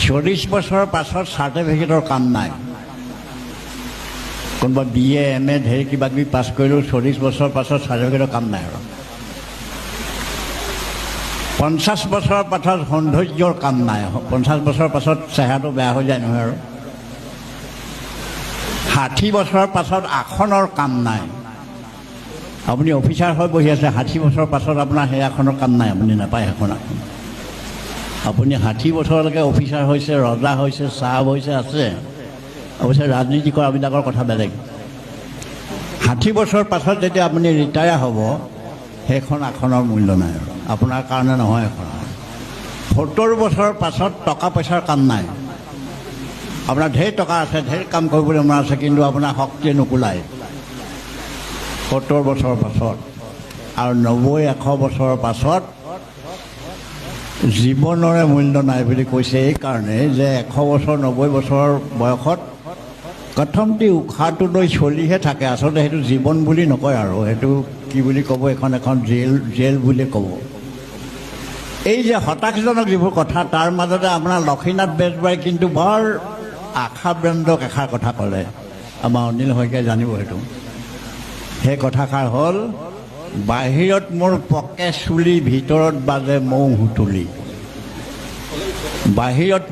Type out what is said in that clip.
40 বছৰৰ পাছত চাৰ্টিফিকেটৰ কাম নাই। কোনোবা BA MA ঢেৰ কিবা কিবি পাছ কৰিলেও 40 বছৰৰ পাছত চাৰ্টিফিকেটৰ কাম নাই আৰু। 50 বছৰৰ পাছত সৌন্দৰ্যৰ কাম নাই। 50 বছৰৰ পাছত চেহেৰাটো বেয়া হৈ যায় নহয় আৰু। 60 বছৰৰ পাছত আসনৰ কাম নাই। আপুনি অফিচাৰ হৈ বহি আছে, 60 বছৰৰ পাছত আপোনাৰ সেই আসনৰ কাম নাই, আপুনি নাপায় সেইখন আসন। আপুনি 60 বছৰলৈকে অফিচাৰ হৈছে, ৰজা হৈছে, চাহাব হৈছে, আছে। অৱশ্যে ৰাজনীতি কৰাবিলাকৰ কথা বেলেগ। 60 বছৰ পাছত যেতিয়া আপুনি ৰিটায়াৰ হ'ব, সেইখন আসনৰ মূল্য নাই আৰু আপোনাৰ কাৰণে নহয় এখন। 70 বছৰৰ পাছত টকা পইচাৰ কাম নাই। আপোনাৰ ঢেৰ টকা আছে, ঢেৰ কাম কৰিবলৈ মন আছে, কিন্তু আপোনাৰ শক্তিয়ে নোকোলায় 70 বছৰৰ পাছত। আৰু 90-100 বছৰৰ পাছত জীৱনৰে মূল্য নাই বুলি কৈছে এইকাৰণে যে 100 বছৰ 90 বছৰৰ বয়সত কথমটি উশাহটো লৈ চলিহে থাকে। আচলতে সেইটো জীৱন বুলি নকয় আৰু, সেইটো কি বুলি ক'ব, এখন জেল বুলি ক'ব। এই যে হতাশজনক যিবোৰ কথা, তাৰ মাজতে আপোনাৰ লক্ষীনাথ বেজবৰাই কিন্তু বৰ আশাব্যঞ্জক এষাৰ কথা ক'লে। আমাৰ অনিল শইকীয়াই জানিব সেইটো। সেই কথাষাৰ হ'ল, বাহিৰত মোৰ পকে চুলি, ভিতৰত বাজে মৌ সুতুলি। বাহিৰত